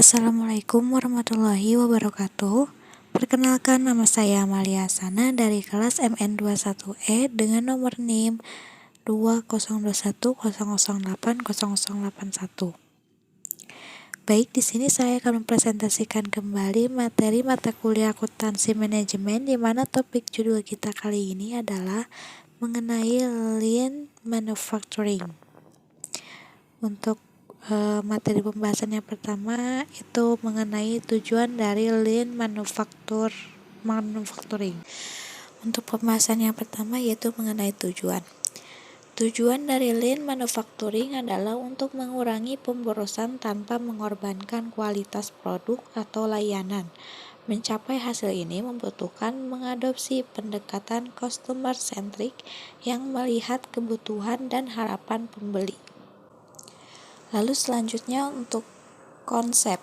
Assalamualaikum warahmatullahi wabarakatuh. Perkenalkan, nama saya Amalia Sana dari kelas MN21E dengan nomor NIM 20210080081. Baik, di sini saya akan mempresentasikan kembali materi mata kuliah akuntansi manajemen, di mana topik judul kita kali ini adalah mengenai lean manufacturing. Untuk materi pembahasan yang pertama itu mengenai tujuan dari lean manufacturing. Untuk pembahasan yang pertama yaitu mengenai tujuan. Tujuan dari lean manufacturing adalah untuk mengurangi pemborosan tanpa mengorbankan kualitas produk atau layanan. Mencapai hasil ini membutuhkan mengadopsi pendekatan customer centric yang melihat kebutuhan dan harapan pembeli. Lalu selanjutnya untuk konsep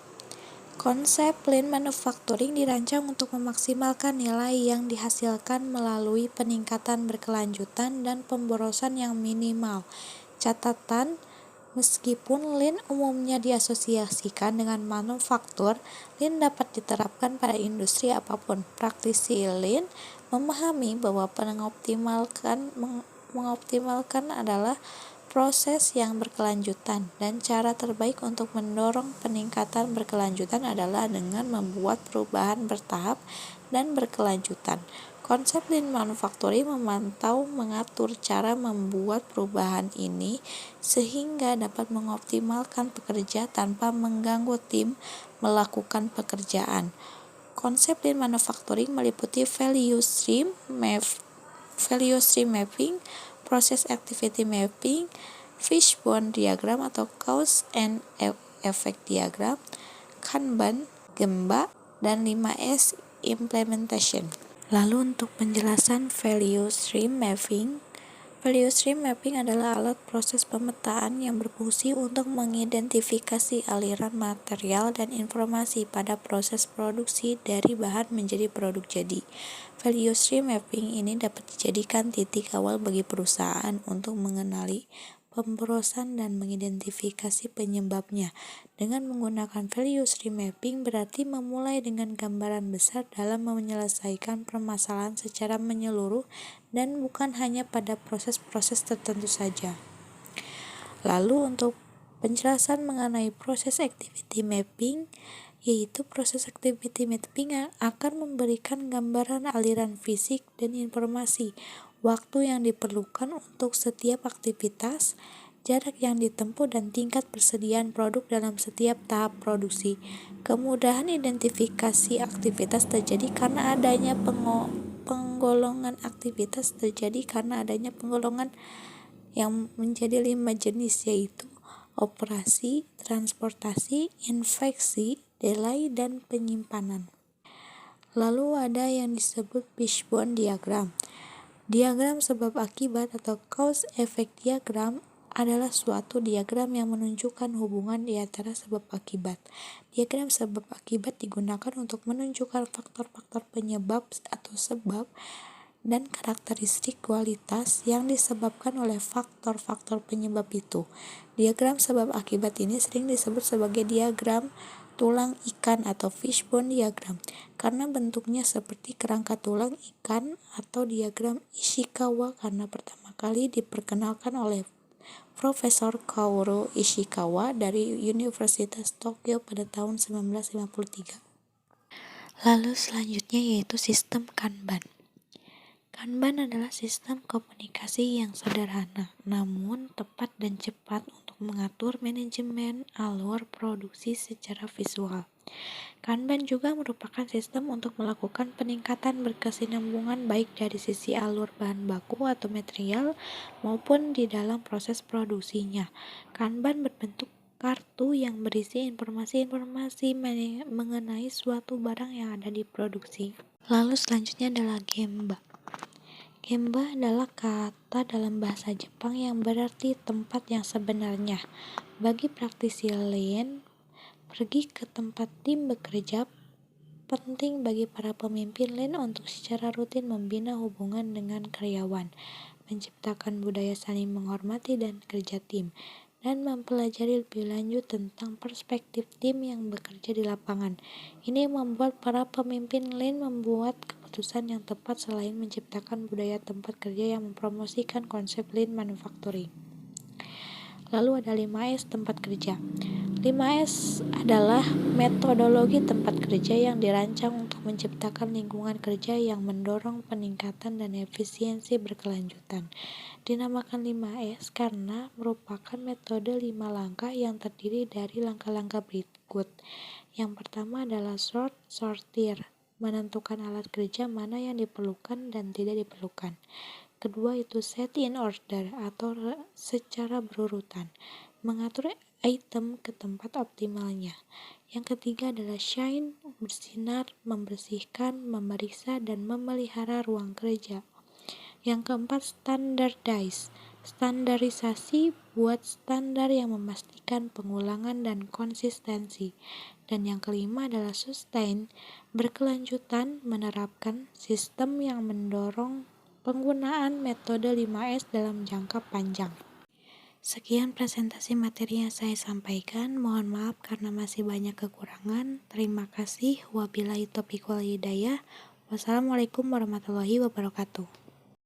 lean manufacturing dirancang untuk memaksimalkan nilai yang dihasilkan melalui peningkatan berkelanjutan dan pemborosan yang minimal. Catatan, meskipun lean umumnya diasosiasikan dengan manufaktur, lean dapat diterapkan pada industri apapun. Praktisi lean memahami bahwa mengoptimalkan adalah proses yang berkelanjutan, dan cara terbaik untuk mendorong peningkatan berkelanjutan adalah dengan membuat perubahan bertahap dan berkelanjutan. Konsep lean manufacturing mengatur cara membuat perubahan ini sehingga dapat mengoptimalkan pekerja tanpa mengganggu tim melakukan pekerjaan. Konsep lean manufacturing meliputi value stream mapping, proses activity mapping, fishbone diagram atau cause and effect diagram, Kanban, Gemba, dan 5S implementation. Lalu untuk penjelasan value stream mapping adalah alat proses pemetaan yang berfungsi untuk mengidentifikasi aliran material dan informasi pada proses produksi dari bahan menjadi produk jadi. Value stream mapping ini dapat dijadikan titik awal bagi perusahaan untuk mengenali pemborosan dan mengidentifikasi penyebabnya. Dengan menggunakan value stream mapping berarti memulai dengan gambaran besar dalam menyelesaikan permasalahan secara menyeluruh dan bukan hanya pada proses-proses tertentu saja. Lalu untuk penjelasan mengenai proses activity mapping, yaitu proses activity mapping akan memberikan gambaran aliran fisik dan informasi, waktu yang diperlukan untuk setiap aktivitas, jarak yang ditempuh, dan tingkat persediaan produk dalam setiap tahap produksi. Kemudahan identifikasi aktivitas terjadi karena adanya penggolongan yang menjadi 5 jenis, yaitu operasi, transportasi, infeksi, delay, dan penyimpanan. Lalu ada yang disebut fishbone diagram. Diagram sebab akibat atau cause effect diagram adalah suatu diagram yang menunjukkan hubungan di antara sebab akibat. Diagram sebab akibat digunakan untuk menunjukkan faktor-faktor penyebab atau sebab dan karakteristik kualitas yang disebabkan oleh faktor-faktor penyebab itu. Diagram sebab akibat ini sering disebut sebagai diagram tulang ikan atau fishbone diagram karena bentuknya seperti kerangka tulang ikan, atau diagram Ishikawa karena pertama kali diperkenalkan oleh Profesor Kaoru Ishikawa dari Universitas Tokyo pada tahun 1953. Lalu selanjutnya yaitu sistem Kanban. Kanban adalah sistem komunikasi yang sederhana, namun tepat dan cepat untuk mengatur manajemen alur produksi secara visual. Kanban juga merupakan sistem untuk melakukan peningkatan berkesinambungan baik dari sisi alur bahan baku atau material maupun di dalam proses produksinya. Kanban berbentuk kartu yang berisi informasi-informasi mengenai suatu barang yang ada di produksi. Lalu selanjutnya adalah Gemba. Gemba adalah kata dalam bahasa Jepang yang berarti tempat yang sebenarnya. Bagi praktisi lean, pergi ke tempat tim bekerja penting bagi para pemimpin lean untuk secara rutin membina hubungan dengan karyawan, menciptakan budaya saling menghormati dan kerja tim. dan mempelajari lebih lanjut tentang perspektif tim yang bekerja di lapangan. Ini membuat para pemimpin Lean membuat keputusan yang tepat selain menciptakan budaya tempat kerja yang mempromosikan konsep Lean Manufacturing. Lalu ada 5S tempat kerja. 5S adalah metodologi tempat kerja yang dirancang untuk menciptakan lingkungan kerja yang mendorong peningkatan dan efisiensi berkelanjutan. Dinamakan 5S karena merupakan metode 5 langkah yang terdiri dari langkah-langkah berikut. Yang pertama adalah sortir, menentukan alat kerja mana yang diperlukan dan tidak diperlukan. Kedua itu set in order atau secara berurutan, mengatur item ke tempat optimalnya. Yang ketiga adalah shine, bersinar, membersihkan, memeriksa, dan memelihara ruang kerja. Yang keempat standardize, standarisasi, buat standar yang memastikan pengulangan dan konsistensi. Dan yang kelima adalah sustain, berkelanjutan, menerapkan sistem yang mendorong penggunaan metode 5S dalam jangka panjang. Sekian presentasi materi yang saya sampaikan. Mohon maaf karena masih banyak kekurangan. Terima kasih. Wabillahi taufiq wal hidayah. Wassalamualaikum warahmatullahi wabarakatuh.